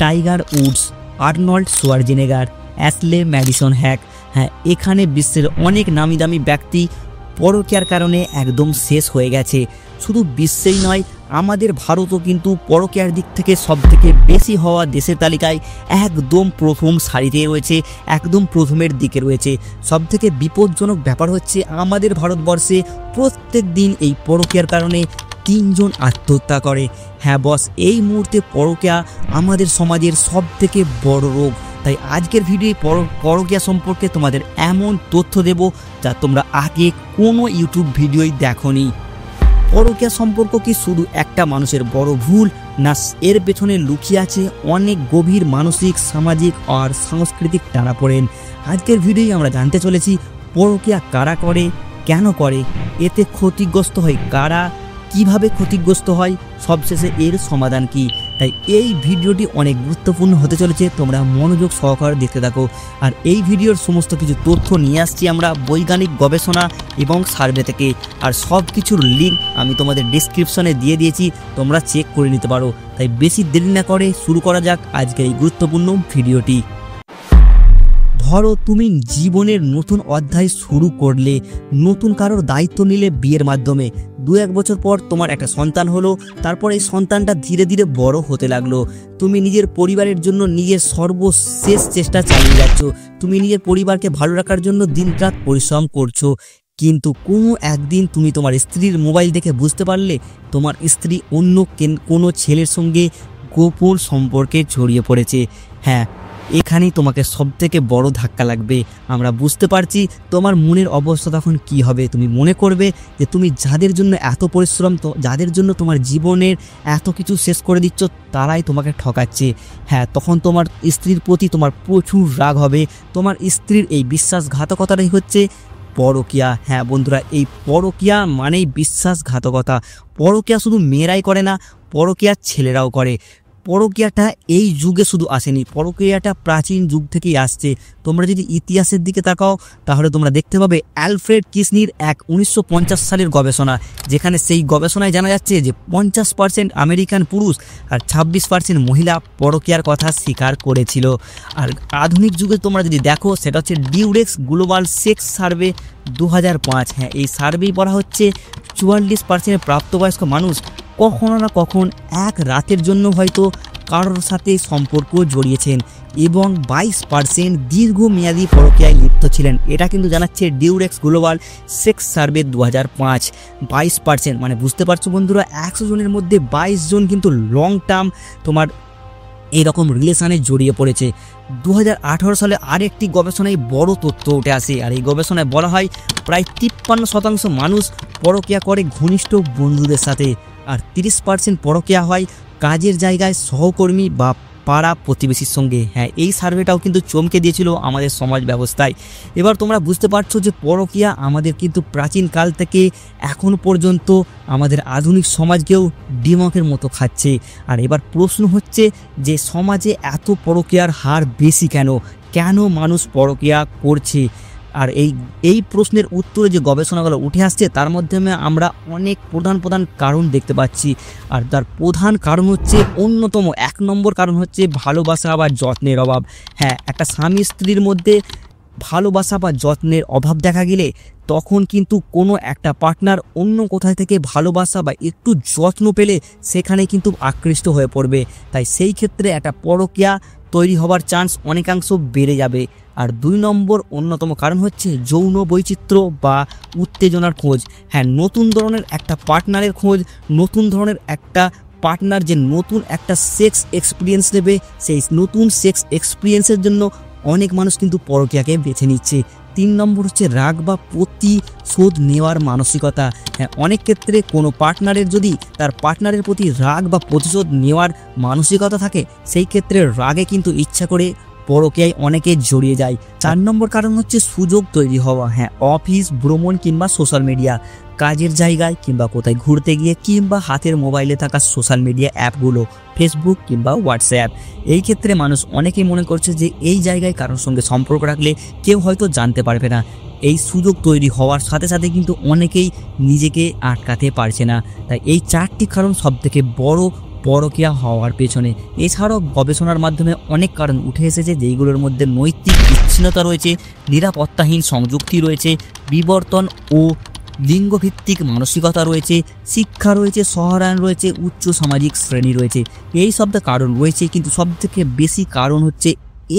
Tiger Woods, Arnold Schwarzenegger, Ashley Madison hack. হ্যাঁ, এখানে বিশ্বের অনেক নামি দামি ব্যক্তি পরকীয়ার কারণে একদম শেষ হয়ে গেছে। শুধু বিশ্বেই নয়, আমাদের ভারতও কিন্তু পরকীয়ার দিক থেকে সবথেকে বেশি হওয়া দেশের তালিকায় একদম প্রথম সারিতে রয়েছে, একদম প্রথমের দিকে রয়েছে। সবথেকে বিপজ্জনক ব্যাপার হচ্ছে আমাদের ভারতবর্ষে প্রত্যেক দিন এই পরকীয়ার কারণে 3 জন আত্মহত্যা করে। হ্যাঁ বস, এই মুহূর্তে পরকীয়া আমাদের সমাজের সবথেকে বড় রোগ। তাই আজকের ভিডিও পরকীয়া সম্পর্কে তোমাদের এমন তথ্য দেব যা তোমরা আগে কোনো ইউটিউব ভিডিওই দেখোনি। পরকীয়া সম্পর্ক কি শুধু একটা মানুষের বড় ভুল, না এর পেছনে লুকিয়ে আছে অনেক গভীর মানসিক, সামাজিক আর সাংস্কৃতিক টানাপোড়েন? আজকের ভিডিওয় আমরা জানতে চলেছি পরকীয়া কারা করে, কেন করে, এতে ক্ষতিগ্রস্ত হয় কারা, কিভাবে ক্ষতিগ্রস্ত হয়, সবশেষে এর সমাধান কি। তাই এই ভিডিওটি অনেক গুরুত্বপূর্ণ হতে চলেছে, তোমরা মনোযোগ সহকারে দেখতে থাকো। আর এই ভিডিওর সমস্ত কিছু তথ্য নিয়ে আসছি আমরা বৈজ্ঞানিক গবেষণা এবং সার্ভে থেকে। আর সব কিছুর লিঙ্ক আমি তোমাদের ডিসক্রিপশনে দিয়ে দিয়েছি, তোমরা চেক করে নিতে পারো। তাই বেশি দেরি না করে শুরু করা যাক আজকের এই গুরুত্বপূর্ণ ভিডিওটি। ধরো তুমি জীবনের নতুন অধ্যায় শুরু করলে, নতুন কারোর দায়িত্ব নিলে বিয়ের মাধ্যমে। 2-1 বছর পর তোমার একটা সন্তান হলো, তারপর এই সন্তানটা ধীরে ধীরে বড় হতে লাগলো। তুমি নিজের পরিবারের জন্য নিজের সর্বশেষ চেষ্টা চালিয়ে যাচ্ছ, তুমি নিজের পরিবারকে ভালো রাখার জন্য দিনরাত পরিশ্রম করছো। কিন্তু কোনো একদিন তুমি তোমার স্ত্রীর মোবাইল দেখে বুঝতে পারলে তোমার স্ত্রী অন্য কোনো ছেলের সঙ্গে গোপন সম্পর্কে জড়িয়ে পড়েছে। হ্যাঁ, এখানেই তোমাকে সবথেকে বড় ধাক্কা লাগবে। আমরা বুঝতে পারছি তোমার মনের অবস্থা তখন কি হবে। তুমি মনে করবে যে তুমি যাদের জন্য এত পরিশ্রম, যাদের জন্য তোমার জীবনের এত কিছু শেষ করে দিচ্ছ, তারাই তোমাকে ঠকাচ্ছে। হ্যাঁ, তখন তোমার স্ত্রীর প্রতি তোমার প্রচুর রাগ হবে। তোমার স্ত্রীর এই বিশ্বাসঘাতকতাটাই হচ্ছে পরকীয়া। হ্যাঁ বন্ধুরা, এই পরকীয়া মানেই বিশ্বাসঘাতকতা। পরকীয়া শুধু মেয়েরাই করে না, পরকীয়া ছেলেরাও করে। পরকীয়াটা এই যুগে শুধু আসেনি, পরকীয়াটা প্রাচীন যুগ থেকেই আসছে। তোমরা যদি ইতিহাসের দিকে তাকাও তাহলে তোমরা দেখতে পাবে অ্যালফ্রেড কিসনির এক 1950 সালের গবেষণা, যেখানে সেই গবেষণায় জানা যাচ্ছে যে 50% আমেরিকান পুরুষ আর 26% মহিলা পরকীয়ার কথা স্বীকার করেছিল। আর আধুনিক যুগে তোমরা যদি দেখো, সেটা হচ্ছে ডিউরেক্স গ্লোবাল সেক্স সার্ভে 2005। হ্যাঁ, এই সার্ভেই বলা হচ্ছে 44% প্রাপ্তবয়স্ক মানুষ কখনো না কখন এক রাতের জন্য হয়তো কারোর সাথে সম্পর্ক জড়িয়েছেন এবং 22% দীর্ঘমেয়াদী পরকীয়ায় লিপ্ত ছিলেন। এটা কিন্তু জানাচ্ছে ডিউরেক্স গ্লোবাল সেক্স সার্ভে 2005। 22% মানে বুঝতে পারছো বন্ধুরা, 100 জনের মধ্যে 22 জন কিন্তু লং টার্ম তোমার এইরকম রিলেশনে জড়িয়ে পড়েছে। 2018 সালে আরেকটি গবেষণায় বড় তথ্য উঠে আসে। আর এই গবেষণায় বলা হয় প্রায় 53% মানুষ পরকীয়া করে ঘনিষ্ঠ বন্ধুদের সাথে, আর 30% পরকীয়া হয় কাজের জায়গায় সহকর্মী বা পাড়া প্রতিবেশীর সঙ্গে। হ্যাঁ, এই সার্ভেটাও কিন্তু চমকে দিয়েছিল আমাদের সমাজ ব্যবস্থায়। এবার তোমরা বুঝতে পারছো যে পরকীয়া আমাদের কিন্তু প্রাচীনকাল থেকে এখন পর্যন্ত আমাদের আধুনিক সমাজকেও ডিমকের মতো খাচ্ছে। আর এবার প্রশ্ন হচ্ছে যে সমাজে এত পরকীয়ার হার বেশি কেন, কেন মানুষ পরকীয়া করছে? আর এই প্রশ্নের উত্তরে যে গবেষণাগুলো উঠে আসছে তার মাধ্যমে আমরা অনেক প্রধান কারণ দেখতে পাচ্ছি। আর তার প্রধান কারণ হচ্ছে, অন্যতম 1 নম্বর কারণ হচ্ছে ভালোবাসা বা যত্নের অভাব। হ্যাঁ, একটা স্বামী স্ত্রীর মধ্যে ভালোবাসা বা যত্নের অভাব দেখা গেলে তখন কিন্তু কোনো একটা পার্টনার অন্য কোথায় থেকে ভালোবাসা বা একটু যত্ন পেলে সেখানে কিন্তু আকৃষ্ট হয়ে পড়বে। তাই সেই ক্ষেত্রে একটা পরকীয়া তৈরি হবার চান্স অনেকাংশ বেড়ে যাবে। আর 2 নম্বর অন্যতম কারণ হচ্ছে যৌন বৈচিত্র্য বা উত্তেজনার খোঁজ। হ্যাঁ, নতুন ধরনের একটা পার্টনারের খোঁজ, নতুন ধরনের একটা পার্টনার যে নতুন একটা সেক্স এক্সপিরিয়েন্স নেবে, সেই নতুন সেক্স এক্সপিরিয়েন্সের জন্য অনেক মানুষ কিন্তু পরকীয়াকে বেছে নিচ্ছে। 3 নম্বর হচ্ছে রাগ বা প্রতিশোধ নেওয়ার মানসিকতা। হ্যাঁ, অনেক ক্ষেত্রে কোনো পার্টনারের যদি তার পার্টনারের প্রতি রাগ বা প্রতিশোধ নেওয়ার মানসিকতা থাকে, সেই ক্ষেত্রে রাগে কিন্তু ইচ্ছা করে পরকীয়ায় অনেকে জড়িয়ে যায়। 4 নম্বর কারণ হচ্ছে সুযোগ তৈরি হওয়া। হ্যাঁ, অফিস, ভ্রমণ কিংবা সোশ্যাল মিডিয়া, কাজের জায়গায় কিংবা কোথায় ঘুরতে গিয়ে কিংবা হাতের মোবাইলে থাকা সোশ্যাল মিডিয়া অ্যাপগুলো, ফেসবুক কিংবা হোয়াটসঅ্যাপ। এই ক্ষেত্রে মানুষ অনেকেই মনে করছে যে এই জায়গায় কারোর সঙ্গে সম্পর্ক রাখলে কেউ হয়তো জানতে পারবে না। এই সুযোগ তৈরি হওয়ার সাথে সাথে কিন্তু অনেকেই নিজেকে আটকাতে পারছে না। তাই এই 4টি কারণ সবথেকে বড় পরকীয়া হওয়ার পেছনে। এছাড়াও গবেষণার মাধ্যমে অনেক কারণ উঠে এসেছে, যেইগুলোর মধ্যে নৈতিক বিচ্ছিন্নতা রয়েছে, নিরাপত্তাহীন সংযুক্তি রয়েছে, বিবর্তন ও লিঙ্গভিত্তিক মানসিকতা রয়েছে, শিক্ষা রয়েছে, শহরায়ন রয়েছে, উচ্চ সামাজিক শ্রেণী রয়েছে। এই সব কারণ রয়েছে, কিন্তু সবথেকে বেশি কারণ হচ্ছে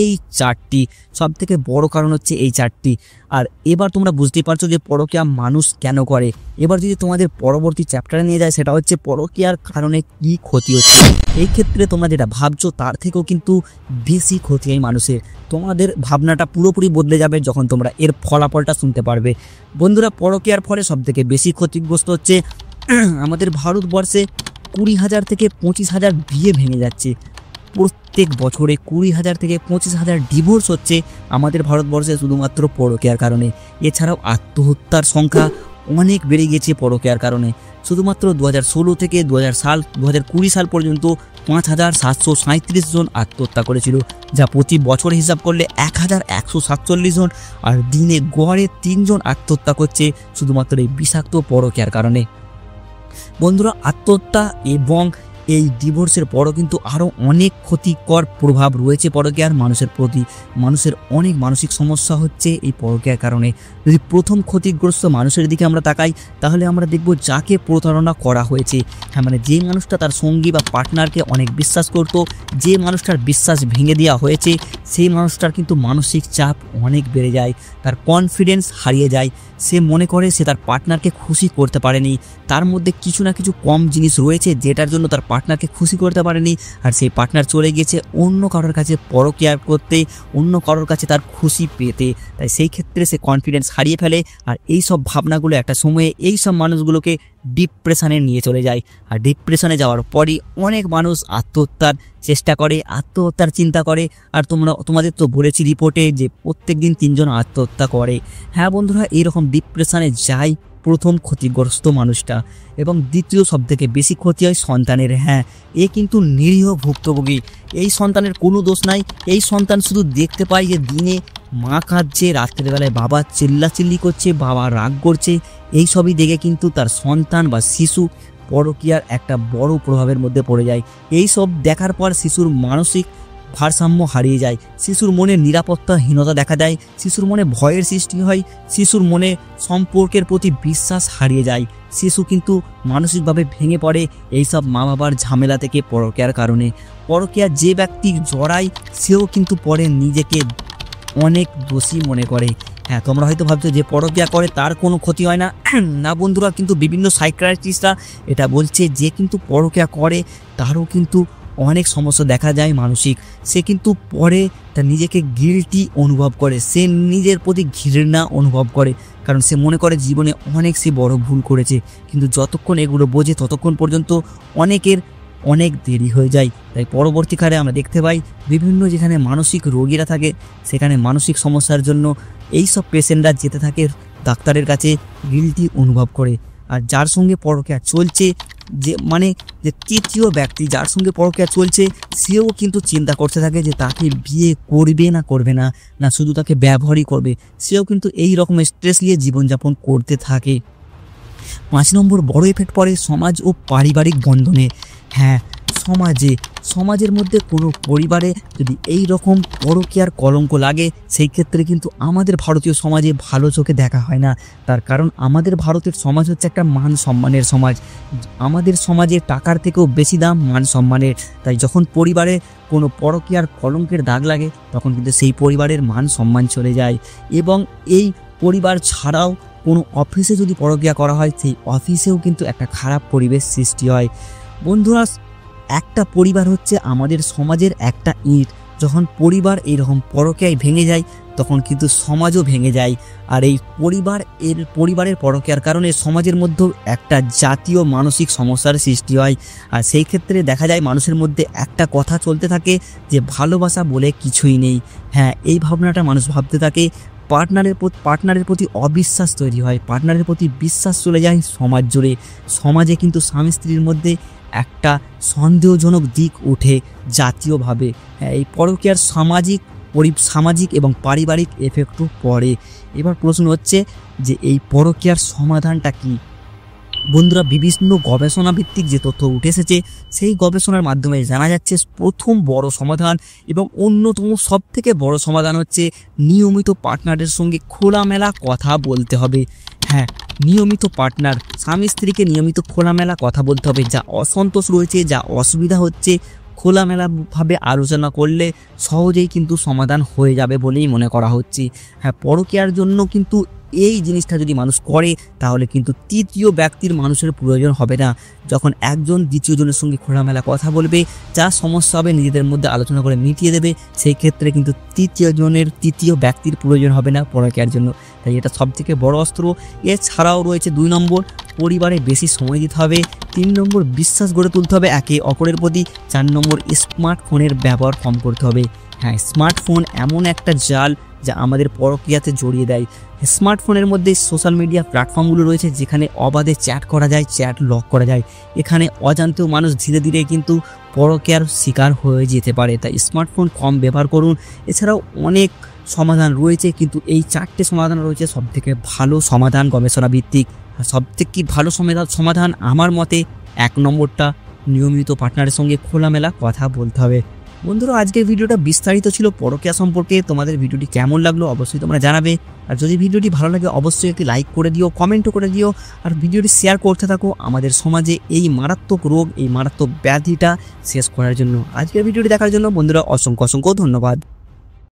এই চারটি, সবথেকে বড় কারণ হচ্ছে এই চারটি। আর এবার তোমরা বুঝতে পারছো যে পরকীয়া মানুষ কেন করে। এবার যদি তোমাদের পরবর্তী চ্যাপ্টারে নিয়ে যায়, সেটা হচ্ছে পরকীয়ার কারণে কি ক্ষতি হচ্ছে। এই ক্ষেত্রে তোমরা যেটা ভাবছো তার থেকেও কিন্তু বেশি ক্ষতি হয় মানুষের। তোমাদের ভাবনাটা পুরোপুরি বদলে যাবে যখন তোমরা এর ফলাফলটা শুনতে পারবে। বন্ধুরা, পরকীয়ার ফলে সবথেকে বেশি ক্ষতিগ্রস্ত হচ্ছে আমাদের ভারতবর্ষে 20,000 থেকে 25,000 বিয়ে ভেঙে যাচ্ছে। প্রত্যেক বছরে 20,000 থেকে 25,000 ডিভোর্স হচ্ছে আমাদের ভারতবর্ষে শুধুমাত্র পরকীয়ার কারণে। এছাড়াও আত্মহত্যার সংখ্যা অনেক বেড়ে গেছে পরকীয়ার কারণে। শুধুমাত্র 2016 থেকে 2020 সাল পর্যন্ত 5,737 জন আত্মহত্যা করেছিল, যা প্রতি বছর হিসাব করলে 1,147 জন। আর দিনে গড়ে 3 জন আত্মহত্যা করছে শুধুমাত্র এই বিষাক্ত পরকীয়ার কারণে। বন্ধুরা, আত্মহত্যা এবং এই ডিভোর্সের পরও কিন্তু আরও অনেক ক্ষতিকর প্রভাব রয়েছে পরকীয়ার মানুষের প্রতি। মানুষের অনেক মানসিক সমস্যা হচ্ছে এই পরকীয়ার কারণে। যদি প্রথম ক্ষতিগ্রস্ত মানুষের দিকে আমরা তাকাই, তাহলে আমরা দেখব যাকে প্রতারণা করা হয়েছে। হ্যাঁ, মানে যে মানুষটা তার সঙ্গী বা পার্টনারকে অনেক বিশ্বাস করত, যে মানুষটার বিশ্বাস ভেঙে দেওয়া হয়েছে, সেই মানুষটার কিন্তু মানসিক চাপ অনেক বেড়ে যায়, তার কনফিডেন্স হারিয়ে যায়। সে মনে করে সে তার পার্টনারকে খুশি করতে পারেনি, তার মধ্যে কিছু না কিছু কম জিনিস রয়েছে যেটার জন্য তার পার্টনারকে খুশি করতে পারেনি। আর সেই পার্টনার চলে গেছে অন্য কারোর কাছে পরকীয়া করতে, অন্য কারোর কাছে তার খুশি পেতে। তাই সেই ক্ষেত্রে সে কনফিডেন্স হারিয়ে ফেলে। আর এই সব ভাবনাগুলো একটা সময়ে এই সব মানুষগুলোকে ডিপ্রেশনে নিয়ে চলে যায়। আর ডিপ্রেশনে যাওয়ার পরই অনেক মানুষ আত্মহত্যার চেষ্টা করে, আত্মহত্যার চিন্তা করে। আর তোমাদের তো বলেছি রিপোর্টে যে প্রত্যেক দিন 3 জন আত্মহত্যা করে। হ্যাঁ বন্ধুরা, এইরকম ডিপ্রেশনে যায় প্রথম ক্ষতিগ্রস্ত মানুষটা। এবং দ্বিতীয় সবথেকে বেশি ক্ষতি হয় সন্তানের। হ্যাঁ, এ কিন্তু নিরীহ ভুক্তভোগী। এই সন্তানের কোনো দোষ নাই। এই সন্তান শুধু দেখতে পায় যে দিনে মা কাঁদছে, রাত্রেবেলায় বাবা চিল্লাচিল্লি করছে, বাবা রাগ করছে। এই সবই দেখে কিন্তু তার সন্তান বা শিশু পরকীয়ার একটা বড় প্রভাবের মধ্যে পড়ে যায়। এই সব দেখার পর শিশুর মানসিক ভারসাম্য হারিয়ে যায়, শিশুর মনে নিরাপত্তাহীনতা দেখা দেয়, শিশুর মনে ভয়ের সৃষ্টি হয়, শিশুর মনে সম্পর্কের প্রতি বিশ্বাস হারিয়ে যায়। শিশু কিন্তু মানসিকভাবে ভেঙে পড়ে এইসব মা বাবার ঝামেলা থেকে পরকীয়ার কারণে। পরকীয়া যে ব্যক্তি জড়ায় সেও কিন্তু পরে নিজেকে অনেক দোষী মনে করে। হ্যাঁ, তোমরা হয়তো ভাবছো যে পরকীয়া করে তার কোনো ক্ষতি হয় না। না বন্ধুরা, কিন্তু বিভিন্ন সাইকিয়াট্রিস্টরা এটা বলছে যে কিন্তু পরকীয়া করে তারও কিন্তু অনেক সমস্যা দেখা যায় মানসিক। সে কিন্তু পরে তার নিজেকে গিল্টি অনুভব করে, সে নিজের প্রতি ঘৃণা অনুভব করে, কারণ সে মনে করে জীবনে অনেক সে বড় ভুল করেছে। কিন্তু যতক্ষণ এগুলো বোঝে ততক্ষণ পর্যন্ত অনেক দেরি হয়ে যায়। তাই পরবর্তীকালে আমরা দেখতে পাই বিভিন্ন যেখানে মানসিক রোগীরা থাকে, সেখানে মানসিক সমস্যার জন্য এইসব পেশেন্টরা যেতে থাকে ডাক্তারের কাছে গিল্টি অনুভব করে। আর যার সঙ্গে পরকীয়া চলছে, যে তৃতীয় ব্যক্তি যার সঙ্গে পরকীয়া চলছে, সেও কিন্তু চিন্তা করতে থাকে যে তাকে বিয়ে করবে না করবে না, না শুধু তাকে ব্যবহারই করবে। সেও কিন্তু এই রকম স্ট্রেস নিয়ে জীবনযাপন করতে থাকে। 5 নম্বর বড় এফেক্ট পড়ে সমাজ ও পারিবারিক বন্ধনে। হ্যাঁ, সমাজের মধ্যে কোনো পরিবারে যদি এই রকম পরকীয়ার কলঙ্ক লাগে, সেই ক্ষেত্রে কিন্তু আমাদের ভারতীয় সমাজে ভালো চোখে দেখা হয় না। তার কারণ আমাদের ভারতের সমাজ হচ্ছে একটা মান সম্মানের সমাজ। আমাদের সমাজে টাকার থেকেও বেশি দাম মান সম্মানের। তাই যখন পরিবারে কোনো পরকীয়ার কলঙ্কের দাগ লাগে, তখন কিন্তু সেই পরিবারের মান সম্মান চলে যায়। এবং এই পরিবার ছাড়াও কোনো অফিসে যদি পরকীয়া করা হয়, সেই অফিসেও কিন্তু একটা খারাপ পরিবেশ সৃষ্টি হয়। বন্ধুরা, একটা পরিবার হচ্ছে আমাদের সমাজের একটা ইট। যখন পরিবার এইরকম পরকীয়ায় ভেঙে যায়, তখন কিন্তু সমাজও ভেঙে যায়। আর এই পরিবারের পরকীয়ার কারণে সমাজের মধ্যেও একটা জাতীয় মানসিক সমস্যার সৃষ্টি হয়। আর সেই ক্ষেত্রে দেখা যায় মানুষের মধ্যে একটা কথা চলতে থাকে যে ভালোবাসা বলে কিছুই নেই। হ্যাঁ, এই ভাবনাটা মানুষ ভাবতে থাকে। পার্টনারের প্রতি অবিশ্বাস তৈরি হয়, পার্টনারের প্রতি বিশ্বাস চলে যায় সমাজ জুড়ে। সমাজে কিন্তু স্বামী স্ত্রীর মধ্যে একটা সন্দেহজনক দিক ওঠে জাতীয়ভাবে। হ্যাঁ, এই পরকীয়ার সামাজিক এবং পারিবারিক এফেক্টও পড়ে। এবার প্রশ্ন হচ্ছে যে এই পরকীয়ার সমাধানটা কি? বন্ধুরা, বিভিন্ন গবেষণা ভিত্তিক যে তথ্য উঠে এসেছে সেই গবেষণার মাধ্যমে জানা যাচ্ছে প্রথম বড় সমাধান এবং অন্যতম সবথেকে বড় সমাধান হচ্ছে নিয়মিত পার্টনারের সঙ্গে খোলামেলা কথা বলতে হবে। হ্যাঁ, নিয়মিত পার্টনার, স্বামী স্ত্রীকে নিয়মিত খোলামেলা কথা বলতে হবে। যা অসন্তোষ রয়েছে, যা অসুবিধা হচ্ছে, খোলামেলাভাবে আলোচনা করলে সহজেই কিন্তু সমাধান হয়ে যাবে বলেই মনে করা হচ্ছে। হ্যাঁ, পরকীয়ার জন্য কিন্তু এই জিনিসটা যদি মানুষ করে তাহলে কিন্তু তৃতীয় ব্যক্তির মানুষের প্রয়োজন হবে না। যখন একজন দ্বিতীয় জনের সঙ্গে খোলামেলা কথা বলবে, যা সমস্যা হবে নিজেদের মধ্যে আলোচনা করে মিটিয়ে দেবে, সেই ক্ষেত্রে কিন্তু তৃতীয় ব্যক্তির প্রয়োজন হবে না পরকীয়ার জন্য। তাই এটা সবথেকে বড় অস্ত্র। এছাড়াও রয়েছে 2 নম্বর, পরিবারে বেশি সময় দিতে হবে। 3 নম্বর, বিশ্বাস গড়ে তুলতে হবে একে অপরের প্রতি। 4 নম্বর, স্মার্টফোনের ব্যবহার কম করতে হবে। হ্যাঁ, স্মার্টফোন এমন একটা জাল যা আমাদের পরকীয়াতে জড়িয়ে দেয়। স্মার্টফোনের মধ্যে সোশ্যাল মিডিয়া প্ল্যাটফর্মগুলো রয়েছে যেখানে অবাধে চ্যাট করা যায়, চ্যাট লক করা যায়। এখানে অজান্তেও মানুষ ধীরে ধীরে কিন্তু পরকীয়ার শিকার হয়ে যেতে পারে। তাই স্মার্টফোন কম ব্যবহার করুন। এছাড়াও অনেক সমাধান রয়েছে, কিন্তু এই 4টে সমাধান রয়েছে সবথেকে ভালো সমাধান গবেষণা ভিত্তিক। সবথেকে ভালো সমাধান আমার মতে 1 নম্বরটা, নিয়মিত পার্টনারের সঙ্গে খোলামেলা কথা বলতে হবে। বন্ধুরা, আজকের ভিডিওটা বিস্তারিত ছিল পরকীয়া সম্পর্কে। তোমাদের ভিডিওটি কেমন লাগলো অবশ্যই তোমরা জানাবে। আর যদি ভিডিওটি ভালো লাগে অবশ্যই একটি লাইক করে দিও, কমেন্টও করে দিও, আর ভিডিওটি শেয়ার করতে থাকো আমাদের সমাজে এই মারাত্মক রোগ, এই মারাত্মক ব্যাধিটা শেষ করার জন্য। আজকের ভিডিওটি দেখার জন্য বন্ধুরা অসংখ্য ধন্যবাদ।